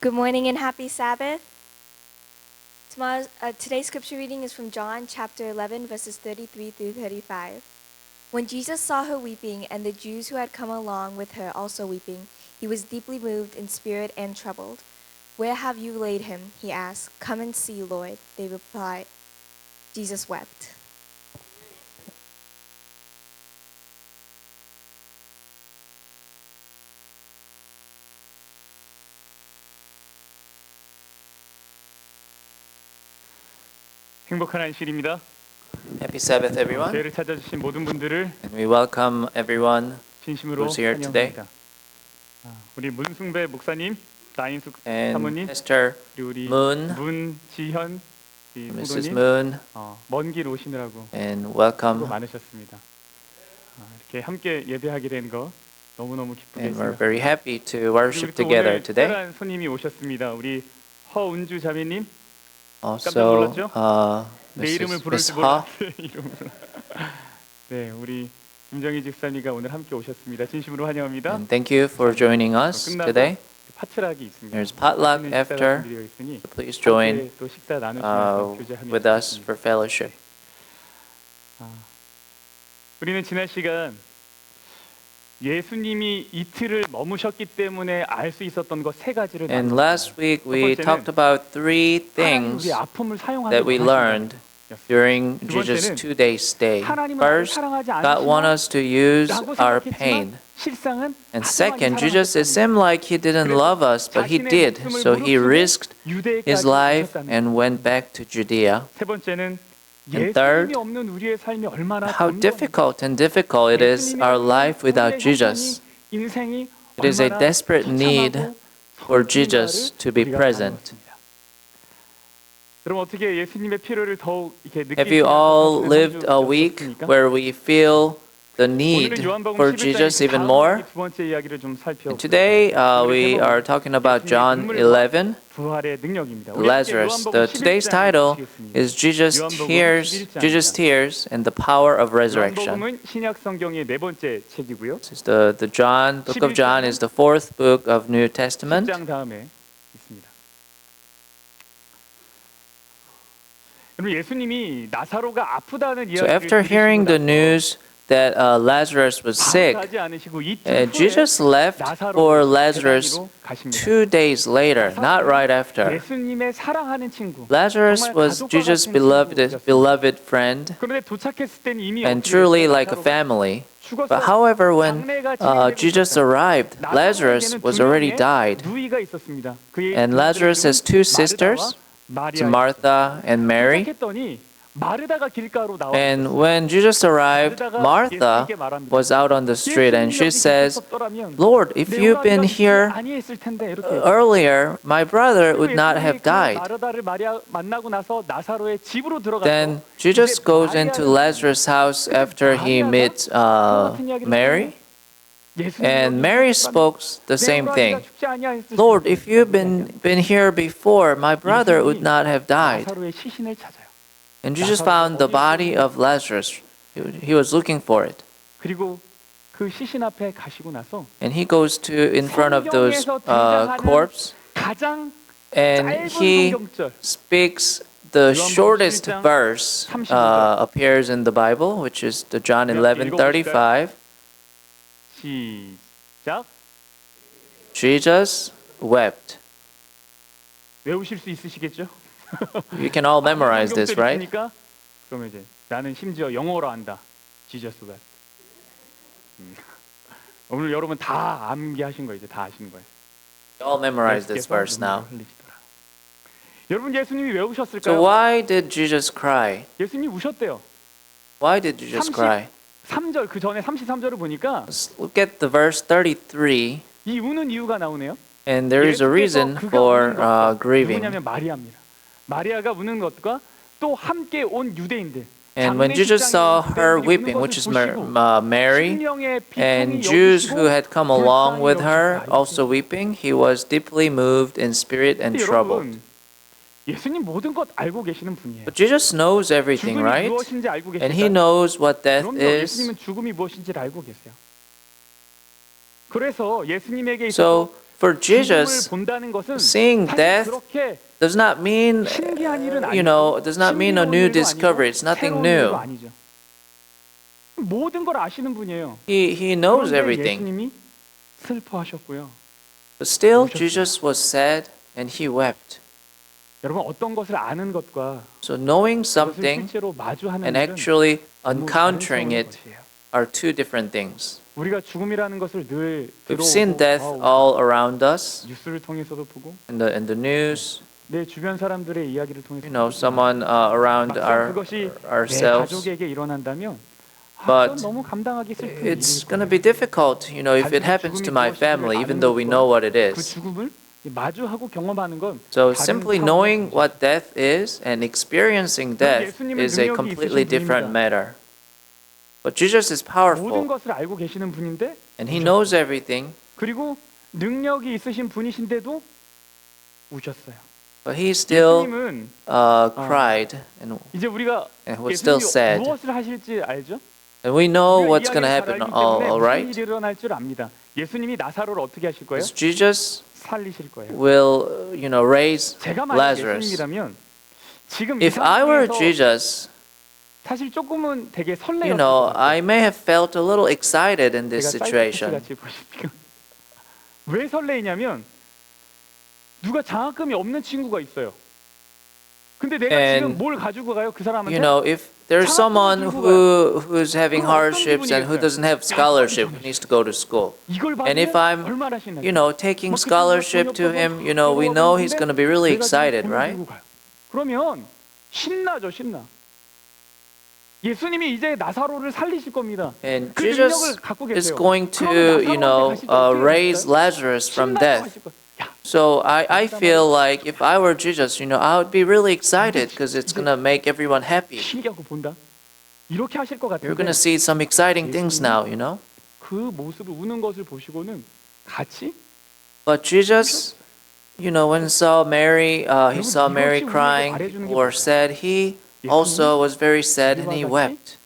Good morning and happy Sabbath. Today's scripture reading is from John chapter 11, verses 33 through 35. When Jesus saw her weeping, and the Jews who had come along with her also weeping, he was deeply moved in spirit and troubled. Where have you laid him? He asked. Come and see, Lord. They replied. Jesus wept. 행복한 안식일입니다. Happy Sabbath, everyone. 교회를 찾아주신 모든 분들을 And we welcome everyone 진심으로 who's here today. 환영합니다. 우리 문승배 목사님, 나인숙 And 사모님, Mr. 그리고 우리 Moon, 문지현 Mrs. 성도님, Moon, 먼 길 오시느라고 and 수고 welcome. 많으셨습니다. 이렇게 함께 예배하게 된 거 너무너무 기쁘게 And we're 했어요. very happy to 그리고 worship 또 together 오늘 today. 특별한 손님이 오셨습니다. 우리 허은주 자매님, Also, 내 이름을 부를 Miss 줄 몰랐어요. 이름으로. 네, 우리 김정희 집사님과 오늘 함께 오셨습니다. 진심으로 환영합니다. And thank you for joining us 끝나고 today. 파트락이 있습니다. There's potluck 식사가 after. 준비되어 있으니 Please join 함께 또 식사 나누시면서 교제하면 with us 좋겠습니다. for fellowship. 우리는 지난 시간 예수님이 이틀을 머무셨기 때문에 알 수 있었던 것 세 가지를 And last week we talked about three things 우리 아픔을 사용하는 that we learned during 두 Jesus' 번째는 2-day stay. 하나님은 나를 First, 사랑하지 God wants us to use 않으시라고 our 생각했지만 pain. 실상은 And 마지막에 second, Jesus, it 사랑하셨다는 seemed like he didn't love us, but he 자신의 did. 목숨을 So he 무릅쓰고 risked 유대까지 his life 오셨다는 and went back to Judea. 세 번째는 And third, 예수님이 없는 우리의 삶이 얼마나 How difficult it is our life without Jesus. 인생이 It is a 얼마나 desperate need 비참하고 for Jesus to be 우리가 present. 알아봤습니다. 그럼 어떻게 예수님의 필요를 더욱 이렇게 느낄 Have 수 you all 있는 lived a week where we feel the need for Jesus even more? 두 번째 이야기를 좀 And 살펴보겠습니다. today we are talking about John 11. 부활의 능력입니다. Lazarus. Today's title is Jesus tears and the power of resurrection. 요한복음은 신약 성경의 네 번째 책이고요. This is the book of John is the fourth book of New Testament. 10장 다음에 있습니다. 여러분 예수님이 나사로가 아프다는 So after hearing the news that Lazarus was sick, Jesus left for Lazarus 2 days later, not right after. 예수님의 사랑하는 친구. Lazarus was Jesus' beloved friend 그런데 도착했을 땐 이미 and truly like a family. But however, when Jesus arrived, Lazarus was already died. 누이가 있었습니다. And Lazarus has two sisters, Martha and Mary. And when Jesus arrived, Martha was out on the street and she says, Lord, if you've been here earlier, my brother would not have died. Then Jesus goes into Lazarus' house after he meets Mary. And Mary spoke the same thing. Lord, if you've been here before, my brother would not have died. And Jesus found the body of Lazarus. He was looking for it. And he goes in front of those corpse. And he speaks the shortest verse appears in the Bible, which is the John 11:35. Jesus wept. 외우실 수 있으시겠죠? You can all memorize this, right? 그러면 이제 나는 심지어 영어로 안다. Jesus wept. 오늘 여러분 다 암기하신 거 이제 다 아시는 거예요. You all memorize this verse now. 여러분 예수님이 왜 우셨을까요? So why did Jesus cry? 예수님이 우셨대요. Why did Jesus cry? 33절 그 전에 33절을 보니까 Let's look at the verse 33. 이 우는 이유가 나오네요. And there is a reason for grieving. 누구냐면 마리아입니다. 마리아가 우는 것과 또 함께 온 유대인들. And when Jesus saw her weeping, which is Mary, and Jews who had come along with her also weeping, he was deeply moved in spirit and troubled. 예수님 모든 것 알고 계시는 분이에요. But Jesus knows everything, right? 무엇인지 알고 계시다. And he knows what death is. 예수님은 죽음이 무엇인지를 알고 계세요. 그래서 예수님에게 So For 죽음을 Jesus, 본다는 것은 seeing 사실 death 그렇게 does not mean, 신기한 일은 you know, 아니고 does not mean a 신비로운 new 일도 discovery. 아니고 It's nothing 새로운 일도 new. 아니죠. 모든 걸 아시는 분이에요. He knows 그런데 everything. 예수님이 슬퍼하셨고요. But still, 우셨어요. Jesus was sad and he wept. 여러분 어떤 것을 아는 것과 So knowing 그것을 something 실제로 마주하는 and 일은 actually 너무 다른 encountering 차원의 it 것이에요. are two different things. 우리가 죽음이라는 것을 늘 We've seen 들어오고 death 봐오고 all around us 뉴스를 통해서도 보고 in the news. 내 주변 사람들의 이야기를 통해서 You know, someone around 막상 그것이 내 ourselves. 가족에게 일어난다면 But 그건 너무 감당하기 슬픈 일일 It's 거예요. going to be difficult, you know, if it happens to my family, even though we know what it 그 is. 죽음을 마주하고 경험하는 건 So 다른 simply 차원의 knowing 것이죠. what death is and experiencing death is a completely different matter. But Jesus is 모든 powerful 것을 알고 계시는 분인데 and he knows everything, 그리고 능력이 있으신 분이신데도 우셨어요. but he still 예수님은 cried and 이제 우리가 was still 예수님이 sad. 무엇을 하실지 알죠? And we know 우리가 what's going to 이야기를 happen, 잘 알기 때문에 all 무슨 right? 일이 일어날 줄 압니다. 예수님이 나사로를 어떻게 하실 거예요? Because Jesus 살리실 거예요. will, you know, raise 제가 만약 Lazarus. 예수님이라면 지금 이 If I were 상황에서 Jesus, 사실 조금은 되게 설레었을 you know, 것 같아요. I may have felt a little excited in this 제가 situation. 사이코패스 같이 보시니까 왜 설레이냐면 누가 장학금이 없는 친구가 있어요. 근데 내가 지금 And, 뭘 가지고 가요? 그 사람한테 You know, if there's someone who's having hardships and who doesn't have scholarship, who needs to go to school. 이걸 And if 받으면 I'm, 얼마나 신나요? you know, taking scholarship to him, you know, we know he's going to be really excited, right? 그러면 신나죠, 신나. 예수님이 이제 나사로를 살리실 겁니다. And 그 Jesus 능력을 갖고 is 계세요. going to, 그러면 you know, 나사로한테 가실 때 어떻게 raise 하실까요? Lazarus from 신나서 death. 하실 거예요. 야, So I feel like if I were Jesus, you know, I would be really excited because it's going to make everyone happy. 신기하고 본다. 이렇게 하실 것 You're going 같은데 to see some exciting things now, you know? 그 모습을 우는 것을 보시고는 같이 But Jesus, you know, when he saw Mary crying or sad, he also was very sad and he wept.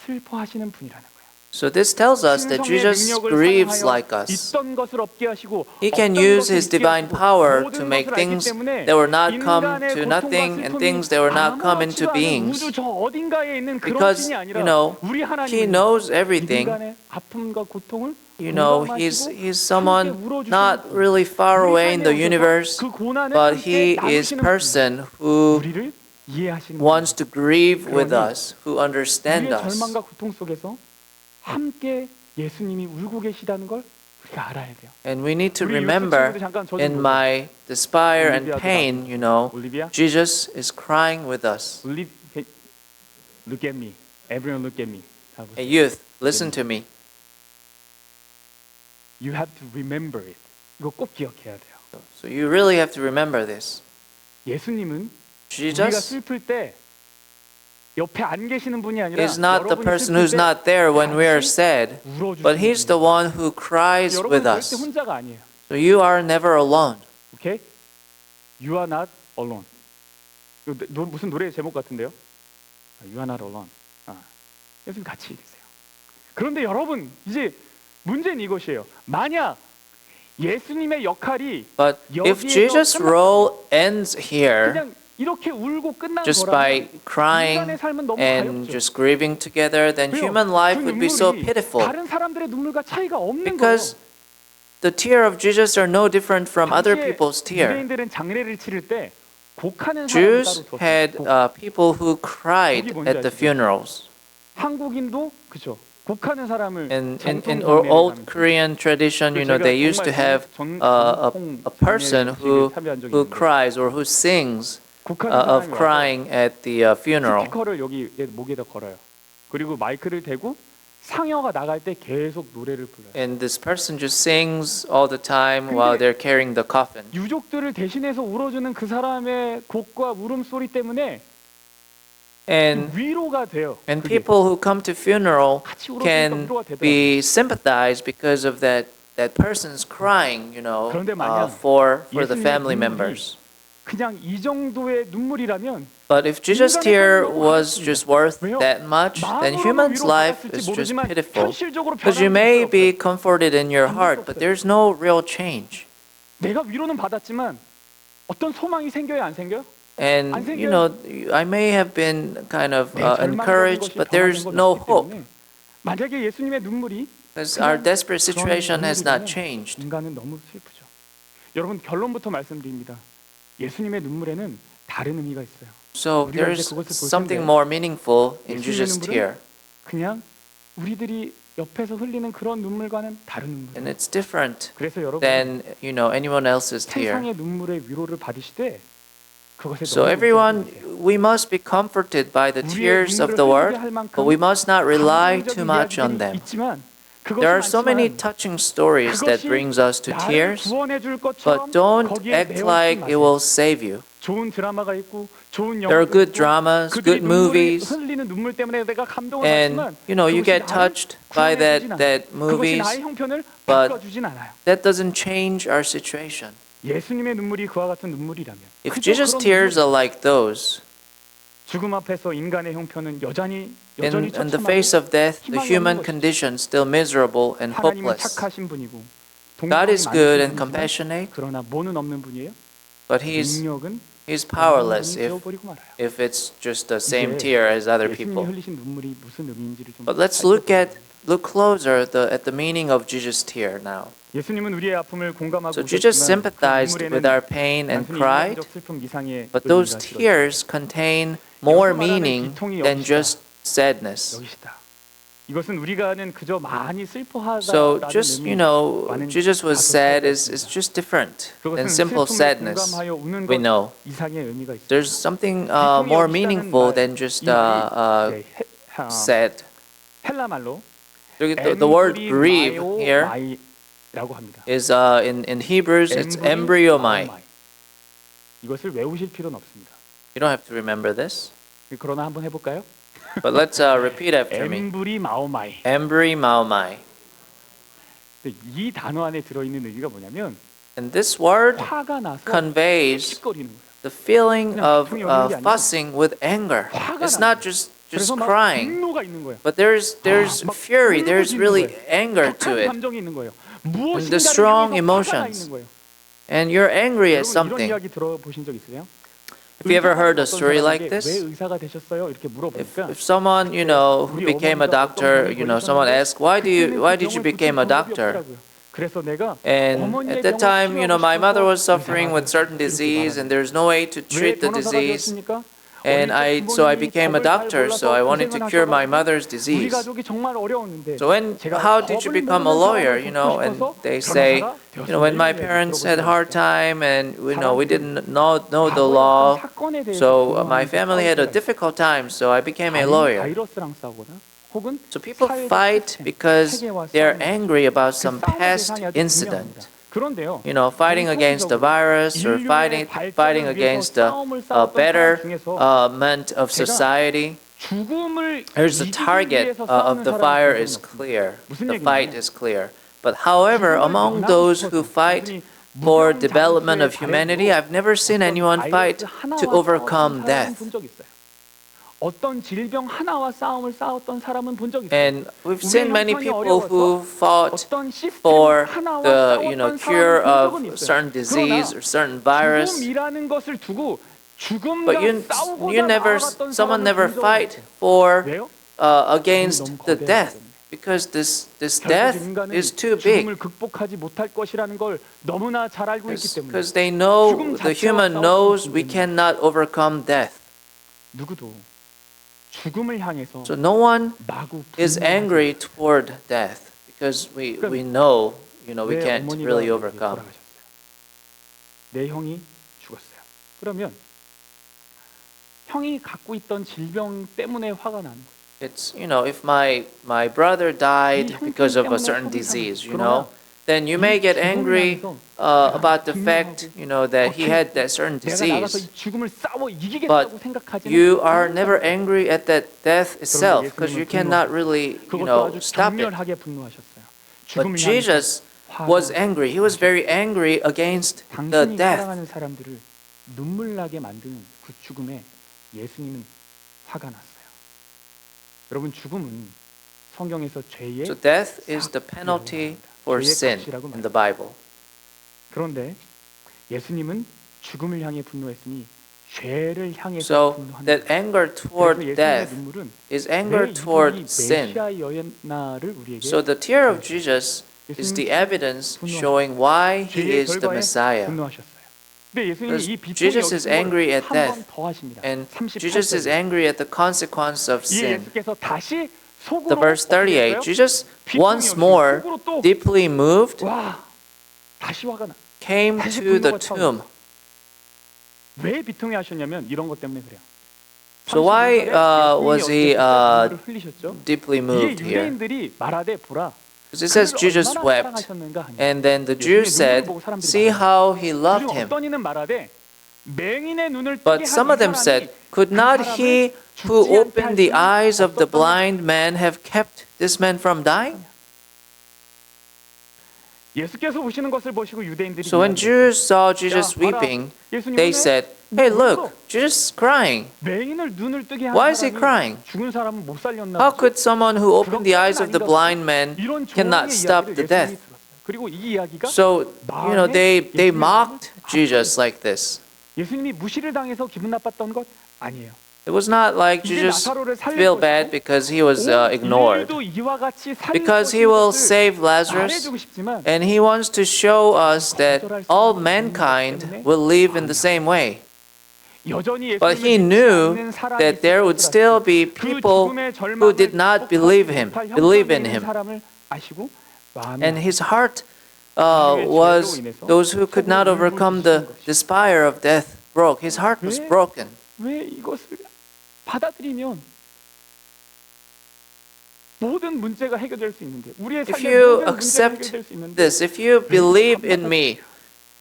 슬퍼하시는 분이라는 거예요. So this tells us that Jesus grieves like us. 있던 것을 없게 하시고 He can 없던 use 것을 his 있게 divine 하시고 power 모든 to make 것을 알기 things 때문에 that were not come 인간의 to 고통과 nothing and 슬픔이 things that were not come into 아무렇지도 않은 beings. 우주 저 어딘가에 있는 그런 Because, 신이 아니라 you know, 우리 He 하나님은 knows everything. 인간의 아픔과 고통을 You know, 공감하시고 he's 함께 someone 울어주시는 not 분. really far 우리 away in the 삶에 오셔서 universe, 그 고난을 but 함께 he is 나누시는 person 분. who 우리를 이해하시는 wants to grieve with 그러니 us, who understand 우리의 us. 절망과 고통 속에서 함께 예수님이 울고 계시다는 걸 우리가 알아야 돼요. And we need to 우리 유튜브 remember 친구들 잠깐 저좀 in 보세요. my despair and 올리비아도 pain, you know, 올리비아, Jesus is crying with us. look at me. Everyone look at me. 다 보세요. Hey, youth, listen to me. You have to remember it. 이거 꼭 기억해야 돼요. So you really have to remember this. 예수님은 우리가 Jesus 슬플 때 옆에 안 계시는 분이 아니라 is not the 여러분이 person 슬플 who's 때 not there when we are 같이 sad, 울어주시는 but He's the 분이에요. one who cries 여러분 with 절대 us. 혼자가 아니에요. So you are never alone. Okay? You are not alone. 이거 무슨 노래 제목 같은데요? You are not alone. 예수님 같이 계세요. 그런데 여러분 이제 문제는 이것이에요. 만약 예수님의 역할이 But if Jesus' role ends here, 그냥 이렇게 울고 끝난 just 거라면 by crying 인간의 삶은 너무 and 가엾죠. just grieving together, then 왜요? human life 그 would be so 눈물이 pitiful. 다른 사람들의 눈물과 차이가 없는 Because 거예요. the tear of Jesus are no different from other 당시에 people's tear. 유대인들은 장례를 치를 때 곡하는 사람을 Jews 따로 had 뒀어요. people who cried at the funerals. 한국인도 그죠. 곡하는 사람을 In 정통 old 장례를 Korean tradition, you know, they used to have a person who cries or who sings of crying at the funeral. 스피커를 여기 목에다 걸어요. 그리고 마이크를 대고 상여가 나갈 때 계속 노래를 불러요. And this person just sings all the time while they're carrying the coffin. 유족들을 대신해서 울어주는 그 사람의 곡과 울음소리 때문에 And 위로가 돼요. 그게. people who come to funeral 같이 울어주니까 can 위로가 되더라고요. be sympathized because of that person's crying, you know, 그런데 만약 for the 예수님의 family 눈물이 members. 그냥 이 정도의 눈물이라면 But if Jesus' 인간의 tear 삶은 너무 was 가볍습니다. just worth 왜요? that much, then 마음으로는 human's 위로받았을지 life is just 모르지만 pitiful. 현실적으로 Because you 변함이 may 없어요. be comforted in your heart, but there's no real change. 내가 위로는 받았지만 어떤 소망이 생겨요, 안 생겨요? And you know, I may have been kind of encouraged, but there's no hope 만약에 예수님의 눈물이 because our desperate situation has not changed. 인간은 너무 슬프죠. 여러분 결론부터 말씀드립니다. 예수님의 눈물에는 다른 의미가 있어요. So there's something more meaningful in Jesus' tear. 그냥 우리들이 옆에서 흘리는 그런 눈물과는 다른 눈물. And it's different 그래서 여러분 than anyone else's tear. 세상의 눈물의 위로를 받으시되 그것에 So everyone, we must be comforted by the tears of the world, but we must not rely too much on them. There are so many touching stories that brings us to tears, but don't act like it will save you. There are good dramas, good movies, and you get touched by that movies, but that doesn't change our situation. 예수님의 눈물이 그와 같은 눈물이라면 If Jesus' tears are like those, 죽음 앞에서 인간의 형편은 여전히 in the face of death, the human condition still miserable and 하나님은 hopeless. 착하신 분이고 God is good and compassionate, 그러나 뭐는 없는 분이에요. but He's 능력은 powerless 되어버리고 말아요. if it's just the same tear as other people. 예수님이 흘리신 눈물이 무슨 의미인지를 좀 But let's look closer at the meaning of Jesus' tear now. 예수님은 우리의 아픔을 공감하고 So Jesus sympathized with our pain and cried, but those tears contain more meaning than just sadness. 이것은 우리가 아는 그저 많이 슬퍼하다라는 So just Jesus was sad is just different than simple sadness. We know 이상의 의미가 있어요. there's something more meaningful than just sad. 헬라 말로 The word grieve here 라고 합니다. is in Hebrews it's embryomai. 이것을 외우실 필요는 없습니다. You don't have to remember this, 그러나 한번 해볼까요? but let's repeat after me. 엠브리마오마이. embryomai. 이 단어 안에 들어있는 의미가 뭐냐면 And this word 화가 나서 conveys 씩거리는 거예요. the feeling of fussing with anger. It's not just 그래서 막 crying, 분노가 있는 거예요. but there's fury. There's really anger to 격한 it, 감정이 있는 거예요. and the strong emotions. And you're angry at 이런 something. 이야기 들어보신 적 있으세요? Have you ever heard a story like 왜 this? 의사가 되셨어요? 이렇게 물어보니까 If someone who became a doctor, someone asked, why did you become a doctor? 그래서 내가 And at that time, my mother was suffering with certain disease, and there's no way to treat the disease. And so I became a doctor, so I wanted to cure my mother's disease. So how did you become a lawyer? And they say, when my parents had a hard time and we didn't know the law, so my family had a difficult time, so I became a lawyer. So people fight because they're angry about some past incident. Fighting against the virus or fighting against the betterment of society. Here's the target of the fire is clear. The fight is clear. But however, among those who fight for development of humanity, I've never seen anyone fight to overcome death. 어떤 질병 하나와 싸움을 싸웠던 사람은 본 적 있어요. And we've seen many people who fought for the cure of certain disease or certain virus. 죽음이라는 것을 두고 But someone never fight for against the death because this death is too big. 죽음을 극복하지 못할 것이라는 걸 너무나 잘 알고 있기 때문에. Because they know the human knows we cannot overcome death. 누구도 죽음을 향해서 So no one is angry toward death because we know we can't really overcome. 내 형이 죽었어요. 그러면 형이 갖고 있던 질병 때문에 화가 나는 거예요. It's if my brother died because of a certain disease, then you may get angry about the fact that he had that certain disease. But you are never angry at that death itself because you cannot really stop it. But Jesus was angry. He was very angry against the death. 사람들을 눈물 나게 만드는 그 죽음에 예수님은 화가 났어요. 여러분 죽음은 성경에서 죄의 So death is the penalty for sin in the Bible. 그런데 예수님은 죽음을 향해 분노했으니 죄를 향해서 So 분노한다. that anger toward 그래서 예수님의 death 눈물은 is 왜 anger 이분이 toward sin. 메시아였나를 우리에게 So the tear of Jesus is the evidence showing why he 죄의 is the 결과에 Messiah. 분노하셨어요. 근데 예수님이 Because 이 비통의 Jesus is angry at 한번 death, 더 하십니다. And Jesus is 38절. angry at the consequence of 이 sin. 예수께서 다시 The 속으로 verse 38, 어떻게 했어요? Jesus 비통이 once 오시고 more, 속으로 또 deeply moved, 와, 다시 화가 나. came 다시 to the 분노가 tomb. 왜 비통해 하셨냐면 이런 것 때문에 그래요. So why was he 흘리셨죠? deeply moved 이게 here? 유대인들이 말하되 보라. Because it says Jesus wept, and then the Jews said, "See how he loved him." 어떤 이는 말하되 맹인의 눈을 뜨게 But 한 some 이 of them said, 사람이 "Could 그 not 사람을 he who 죽지 않게 opened the 할 수는 eyes of the 없었더냐? blind man have kept this man from dying?" 예수께서 우시는 것을 보시고 유대인들이 So when Jews saw Jesus weeping, they said, "Hey, look, Jesus is crying. 맹인을 눈을 뜨게 한 Why is he 사람이 crying? 죽은 사람은 못 살렸나? How could someone who opened the eyes of the blind man 이런 cannot 조롱의 stop 이야기를 the death?" 예수님이 들었어요. 그리고 이 이야기가 So, they mocked Jesus like this. 예수님이 무시를 당해서 기분 나빴던 것 아니에요. It was not like 이제 Jesus 나사로를 살릴 feel bad 것이고 because he was 온 ignored. 인류도 이와 같이 살릴 Because 것인 he will 것을 save Lazarus, 말해주고 싶지만 and he wants to show us that all mankind will live in the same way. 여전히 But he 예수님을 믿지 knew 않는 사람이 that there would still be 그 people 죽음의 who did 절망을 not believe in 형편에 있는 him. 사람을 아시고 And his heart was those who could not overcome the despair of death broke. His heart was broken. 왜 이것을 받아들이면 모든 문제가 해결될 수 있는데 우리의 If 삶의 you 모든 문제가 accept 해결될 수 있는데 this, if you believe in me,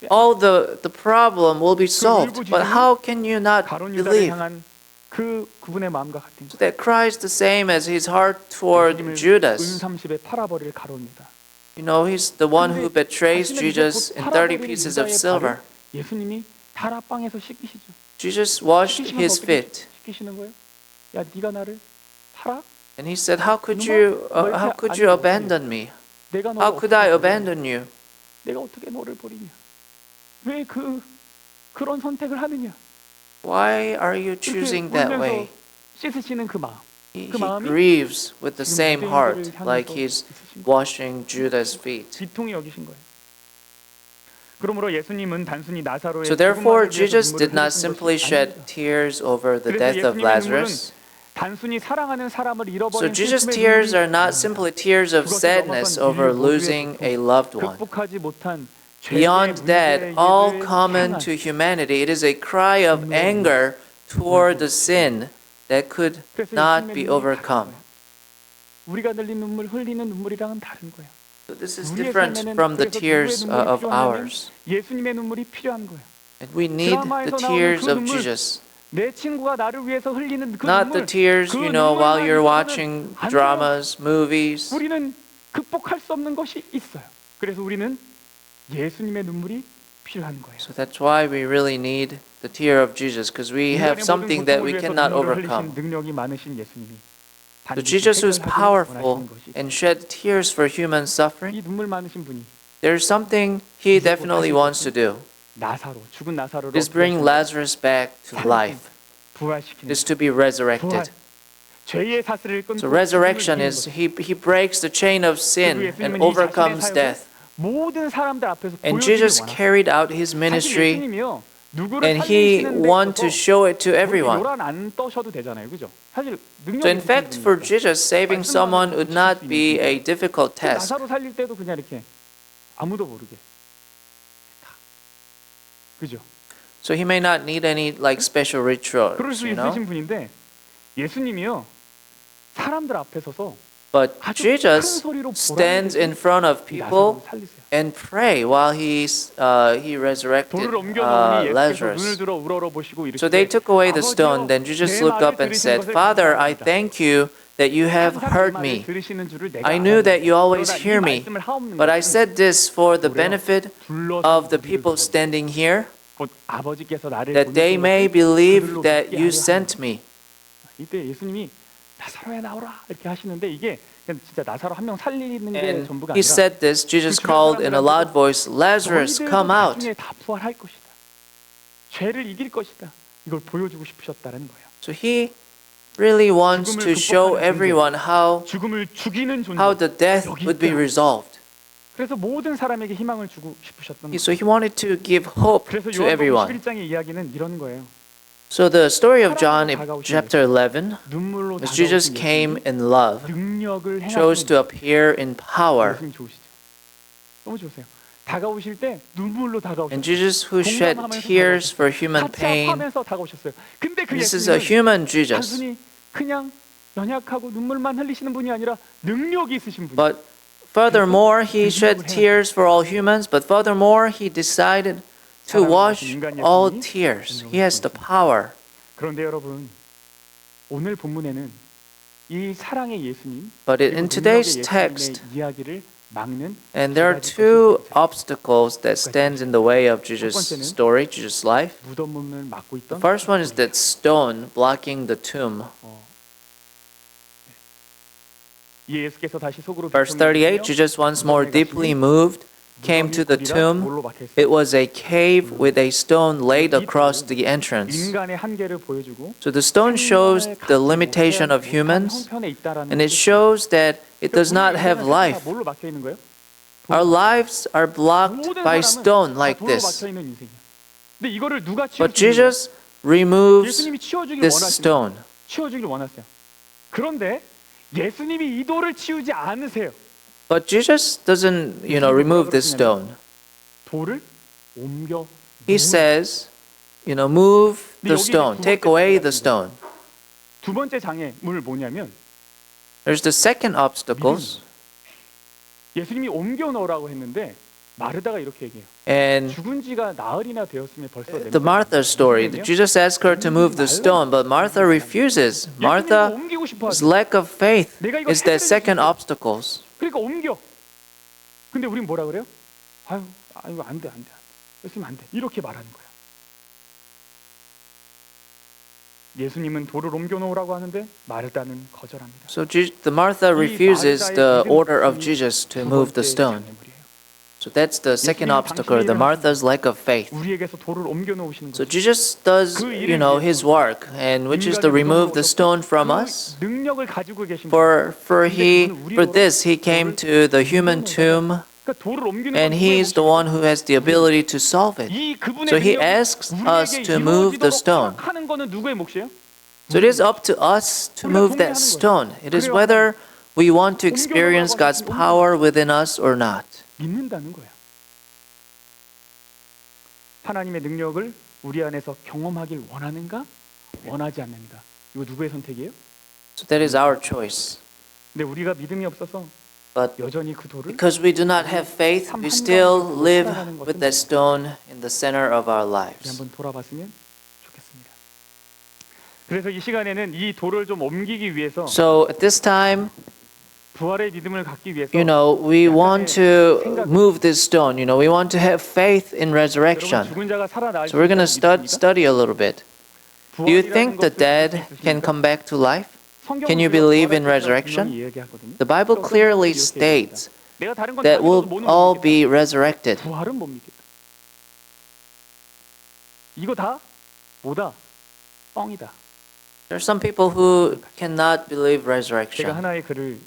all the problem will be solved. But how can you not 가론 유다를 believe? 향한 그 그분의 마음과 같은 So that cries the same as his heart toward 예수님을 Judas. 은30에 팔아버릴 가론입니다. You know, he's the one who betrays Jesus in 30 pieces of silver. 예수님이 다락방에서 씻기시죠. Jesus washed 씻기시면 his 어떻게 feet, 씻기시는 거예요? 야, 네가 나를 팔아? and he said, "How could you abandon me? 내가 How 너를 could I abandon you? 내가 어떻게 너를 버리냐? 왜 그런 선택을 하느냐? Why are you choosing that way?" 씻으시는 그 마음. He 그 마음이 grieves with the 지금 same heart, 유대인들을 like 향해서 he's 있으신 거예요. washing Judas' feet. 비통히 여기신 거예요. 그러므로 예수님은 단순히 나사로의 So therefore, 죽음만을 위해서 Jesus 눈물을 did not 흘리신 simply 것이 shed 아닙니다. tears over the 그래서 death of 예수님의 Lazarus. 단순히 사랑하는 사람을 So 잃어버린 Jesus' 슬픔의 tears 눈물이 are not 아닙니다. simply tears of 그것을 sadness 넘어선 over 인류 모두의 losing 고통, a loved one. 극복하지 못한 죄의 Beyond that, 문제의 all 일을 common 향한 to humanity, it is a cry of anger toward the sin that could not be overcome. 우리가 흘린 눈물, 흘리는 눈물이랑은 다른 거예요. So this is 우리의 different 삶에는 from the 그래서 tears 누구의 눈물이 of 필요하냐면 ours. 예수님의 눈물이 필요한 거예요. And we need the tears of Jesus. 내 친구가 나를 위해서 흘리는 그 Not the 눈물, tears, 그 while 눈물만 you're 있어서는 watching 안 돼요. dramas, movies. 우리는 극복할 수 없는 것이 있어요. 그래서 우리는 예수님의 눈물이 필요한 거예요. So that's why we really need the tear of Jesus, because we have something that we cannot overcome. 능력이 많으신 예수님이 So Jesus, who is powerful and shed tears for human suffering, 이 눈물 많으신 분이 there's something he definitely wants to do. 나사로 죽은 나사로를 Is bring Lazarus back to life. 부활시키는 Is to be resurrected. 죄의 사슬을 끊고 So resurrection is he breaks the chain of sin and overcomes death. 모든 사람들 앞에서 And 보여주길 Jesus 원하세요. carried out his 사실 ministry, 예수님이요, 누구를 and he 살리시는데 want to show it to everyone. 노란 안 떠셔도 되잖아요, 그죠? 사실 능력이 So in fact, for Jesus, saving someone would not be a difficult task. 나사로 살릴 때도 그냥 이렇게 아무도 모르게, 그죠? So he may not need any like special rituals, 그럴 수 you know. 있으신 분인데 예수님이요, 사람들 앞에 서서 But 아주 큰 Jesus 소리로 stands in front of people and pray while he resurrected 돌을 옮겨놓으니 예수께서 눈을 Lazarus. 들어 우러러보시고 So they 이르시되 took away the stone. Then Jesus looked up and said, "Father, I thank you that you have heard me. I knew that you always hear me, but I said this for the benefit of the people standing here, that they may believe that you sent me." 이때 예수님이 나사로야 나오라 이렇게 하시는데 이게 그냥 진짜 나사로 한 명 살리는 게 And 전부가 he 아니라 said this, Jesus called in a loud voice, Lazarus, 너희들도 come out. 나중에 다 부활할 것이다. 죄를 이길 것이다. 이걸 보여주고 싶으셨다는 거예요. So he really wants to show everyone how 죽음을 죽이는 존재. the death 여기 would be 있다. resolved. 그래서 모든 사람에게 희망을 주고 싶으셨던 거예요. So he wanted to give hope 그래서 to everyone. 요한복음 11장의 이야기는 이런 거예요. So the story of John chapter 11, 눈물로 as Jesus 다가오신 came in love, 능력을 chose 행하시는 to appear in power. 예수님 좋으시죠? 너무 좋으세요. 다가오실 때 눈물로 다가오셨어요. And Jesus who shed tears for human pain. 하면서 다가오셨어요. 근데 그 This is a human Jesus. 단순히 그냥 연약하고 눈물만 흘리시는 분이 아니라 능력이 있으신 분이에요. But furthermore, he shed tears for all humans, but furthermore, he decided to wash all tears. He has the power. 그런데 여러분, 오늘 본문에는 이 사랑의 예수님, But in today's 능력의 text, 예수님의 이야기를 막는 and there are two obstacles that stands in the way of Jesus' story, Jesus' life. 무덤문을 막고 The 있던 first one is that stone blocking the tomb. 예수께서 다시 속으로 Verse 38, Jesus once more deeply moved came to the tomb. It was a cave with a stone laid across the entrance. 인간의 한계를 보여주고 So the stone shows the limitation of humans, 형편에 있다라는 and it shows that it does not have life. 뭘로 막혀 있는 거예요? Our lives are blocked by stone like 돌로 this. 막혀 있는 인생이야. 근데 이거를 누가 But 치워주는 거예요? Jesus removes 예수님이 치워주길 this 원하시는 stone. 치워주길 원하세요. 그런데 예수님이 이 돌을 치우지 않으세요. But Jesus doesn't, remove this stone. 돌을 옮겨 He says, move the stone, take away the stone. 두 번째 장애물 뭐냐면 There's the second obstacle, 예수님이 옮겨 넣으라고 했는데 마르다가 이렇게 얘기해요. and 죽은 지가 나흘이나 되었으면 벌써 the Martha story. Jesus asked her to move the stone, but Martha refuses. Martha's 옮기고 싶어 하세요. lack of faith is the second obstacle. 그러니까 옮겨. 근데 우린 뭐라 그래요? 아유 안 돼. 예수님 안 돼. 이렇게 말하는 거야. 예수님은 돌을 옮겨 놓으라고 하는데 마르다는 거절합니다. So the Martha refuses the order of Jesus to move the stone. So that's the second obstacle, the Martha's lack of faith. 우리에게서 돌을 옮겨 놓으시는 So 거죠. Jesus does, his work, and which is to remove the stone from us. 능력을 가지고 계신 For this he came to the human tomb, 그러니까 돌을 옮기는 and he is the one who has the ability to solve it. 이 그분의 So he 능력이 asks us to move the stone. 하는 거는 누구의 몫이에요? So it is up to us to move that stone. It is whether we want to experience God's power within us or not. 믿는다는 거야. 하나님의 능력을 우리 안에서 경험하길 원하는가? 원하지 않는가? 이거 누구의 선택이에요? So that is our choice. 근데 우리가 믿음이 없어서 But 여전히 그 돌을 because we do not have faith, we still live with that stone in the center of our lives. 한번 돌아봤으면 좋겠습니다. 그래서 이 시간에는 이 돌을 좀 옮기기 위해서 So at this time, 부활의 믿음을 갖기 위해서 we want to move this stone. We want to have faith in 여러분 resurrection. 죽은 자가 살아날 So we're going to study a little bit. Do you think the dead can come back to life? Can you believe in resurrection? The Bible clearly states that we'll all be resurrected. 부활은 못 믿겠다. 이거 다 뭐다? 뻥이다. There are some people who cannot believe 제가 resurrection. 하나의 글을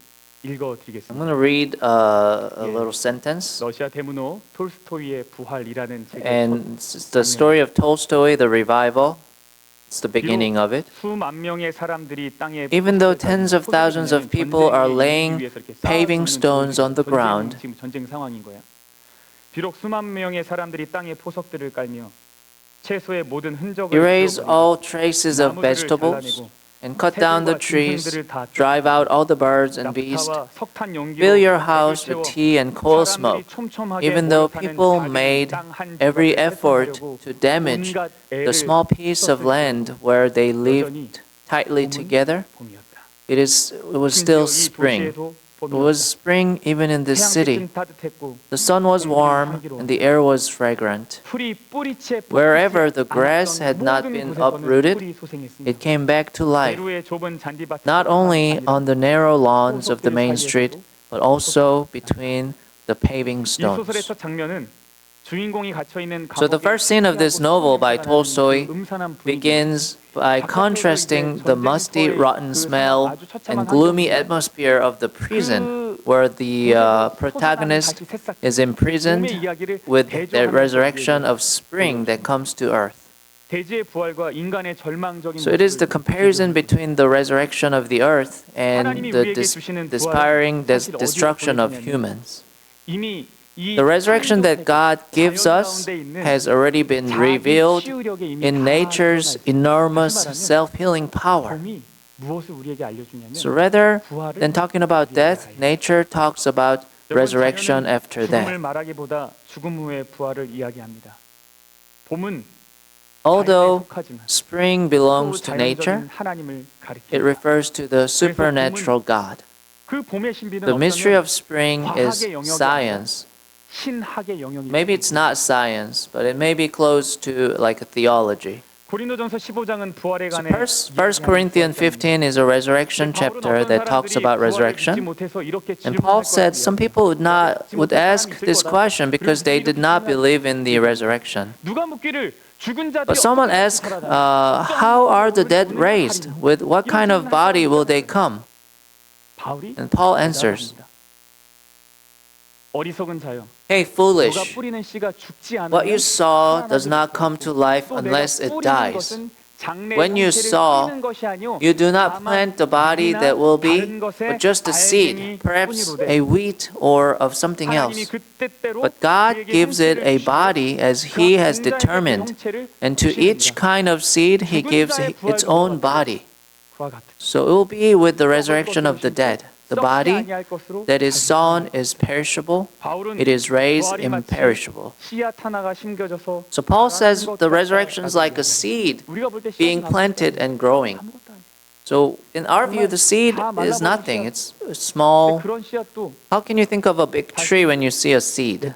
I'm 읽어드리겠습니다. going to read a little sentence. 러시아 대문호 톨스토이의 부활이라는 책에 And it's the story of Tolstoy, the revival. It's the beginning of it. 수만 명의 사람들이 땅에 Even though tens of thousands of people are laying paving stones on the ground, 지금 전쟁 상황인 거야. 비록 수만 명의 사람들이 땅에 포석들을 깔며 채소의 모든 흔적을 erase 지워버리고 all traces of 나무들을 vegetables 잘라내고 and cut down the trees, drive out all the birds and beasts, 나프타와 석탄 연기로 fill your house 벽을 with 채워 tea and coal 사람들이 smoke. 촘촘하게 Even though 모여 사는 people 작은 made 땅한 every 조각을 effort 뺏어가려고 to damage 온갖 the 애를 small piece of land where they 여전히 lived tightly 봄은 together, 봄이었다. it was still 심지어 이 spring. 도시에도 It was spring even in this city. The sun was warm and the air was fragrant. Wherever the grass had not been uprooted, it came back to life, not only on the narrow lawns of the main street, but also between the paving stones. So the first scene of this novel by Tolstoy begins by contrasting the musty, rotten smell and gloomy atmosphere of the prison where the protagonist is imprisoned with the resurrection of spring that comes to earth. So it is the comparison between the resurrection of the earth and the despairing destruction of humans. The resurrection that God gives us has already been revealed in nature's enormous self-healing power. So rather than talking about death, nature talks about resurrection after death. Although spring belongs to nature, it refers to the supernatural God. The mystery of spring is science. Maybe it's not science, but it may be close to like a theology. So 1 Corinthians 15 is a resurrection chapter that talks about resurrection. And Paul said some people would ask this question because they did not believe in the resurrection. But someone asked, how are the dead raised? With what kind of body will they come? And Paul answers, "Hey, foolish, what you saw does not come to life unless it dies. When you sow, you do not plant the body that will be, but just a seed, perhaps a wheat or of something else. But God gives it a body as He has determined, and to each kind of seed He gives its own body. So it will be with the resurrection of the dead. The body that is sown is perishable, it is raised imperishable." So Paul says the resurrection is like a seed being planted and growing. So in our view, the seed is nothing. It's small. How can you think of a big tree when you see a seed?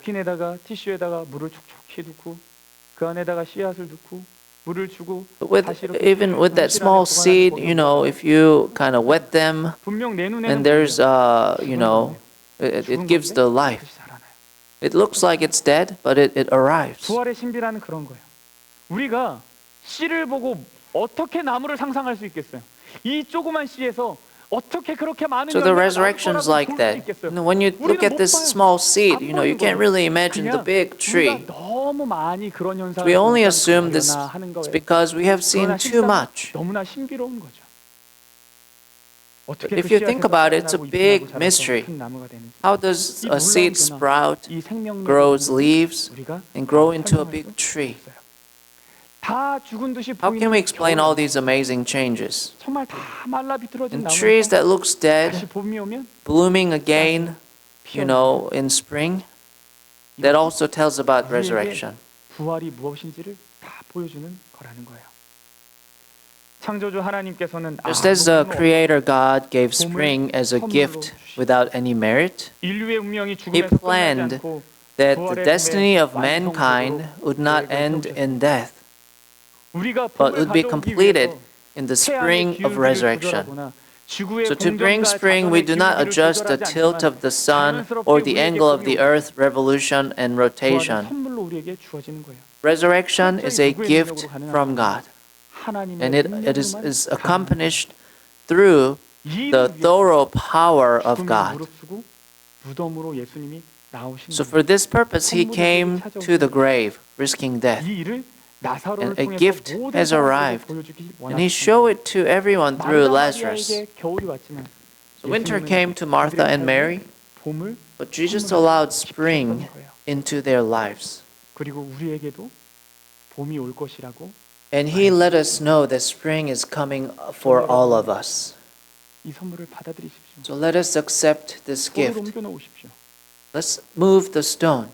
Even with that small seed, if you kind of wet them, and there's, it gives the life. It looks like it's dead, but it arrives. 부활의 신비라는 그런 거예요. 우리가 씨를 보고 어떻게 나무를 상상할 수 있겠어요? 이 조그만 씨에서 어떻게 그렇게 많은 So the resurrection is like that. When you look at this small seed, you can't really imagine the big tree. 너무 많이 그런 현상을 We only assume this is because we have seen too much. 너무나 신비로운 거죠. If you think about it, it's a big mystery. How does a seed sprout, grows leaves, and grow into a big tree? How can we explain all these amazing changes? And trees that looks dead, blooming again, in spring, that also tells about resurrection. 부활이 무엇인지를 다 보여주는 거라는 거예요. 창조주 하나님께서는 Just as the Creator God gave spring as a gift without any merit, 인류의 운명이 He 죽음에서 끝나지 planned 않고 that the destiny of mankind would not end in death, but would be completed in the spring of resurrection. So to bring spring, we do not adjust the tilt of the sun or the angle of the earth revolution and rotation. Resurrection is a gift from God, and it is accomplished through the thorough power of God. So for this purpose, He came to the grave, risking death. And a gift has arrived, and He showed it to everyone through Lazarus. So winter came to Martha and Mary, but Jesus allowed spring into their lives. And He let us know that spring is coming for all of us. So let us accept this gift. Let's move the stone.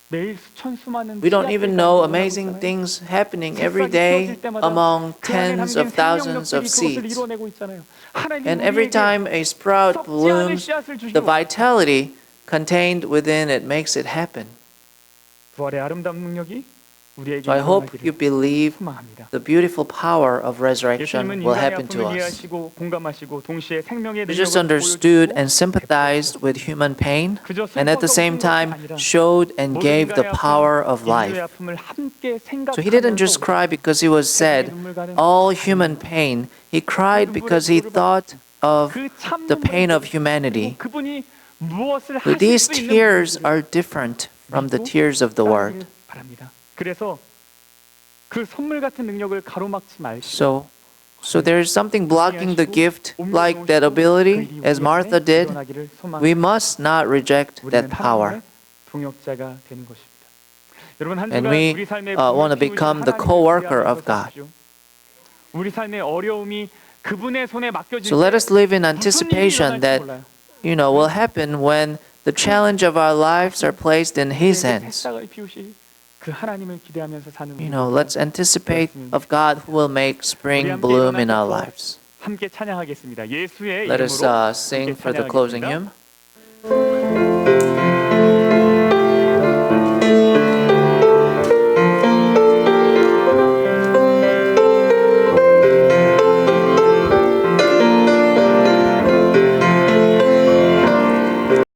매일 수천 수많은 We don't even know 씨앗들이 amazing 일어나고 things happening 있잖아요. every 새싹이 day 펴질 때마다 among 그 안에 tens 담긴 of thousands 생명력들이 of 그것을 seeds. 이뤄내고 있잖아요. 하나님이 And every 우리에게 time a sprout 썩지 않은 blooms, 씨앗을 the 주시고 vitality contained within it makes it happen. 부활의 아름다운 능력이 우리에게 So I hope you 일어나기를 believe 소망합니다. the beautiful power of 예수님은 resurrection will 인간의 happen to 아픔을 us. 이해하시고 공감하시고 동시에 생명의 You just 능력을 understood 보여주시고 and sympathized with human pain, 그저 and at the 슬퍼서 same 웃은 것이 time 아니라 showed and 모든 gave the 인간의 power 아픔, of 인류의 life. 아픔을 함께 So he didn't just 생각하면서 cry because he was sad, all human pain. He cried because he thought of 그 참 the pain of 눈물을 humanity. 그분이 무엇을 So 하실 these 수 있는 tears 분인지를 are different from the 믿고 tears of the 따르기를 world. 바랍니다. 그래서 그 선물 같은 능력을 가로막지 마시고 So there is something blocking the gift like that ability, as Martha did. We must not reject that power. 동역자가 되는 것입니다. 여러분 한 And 주간 we 우리 삶의 want to 봄을 become 피우신 the co-worker 하나님을 of God. 기대하면서 사십시오. 우리 삶의 어려움이 그분의 손에 맡겨질 So let us live in 때 무슨 일이 anticipation 일어날지 that 몰라요. will happen when the challenge of our lives are placed in His 우리에게 hands. 새싹을 피우실 그 하나님을 기대하면서 사는 Let's anticipate of God who will make spring bloom in our lives. 함께 찬양하겠습니다. 예수의 Let us 이름으로 sing 함께 for the closing 찬양하겠습니다. hymn.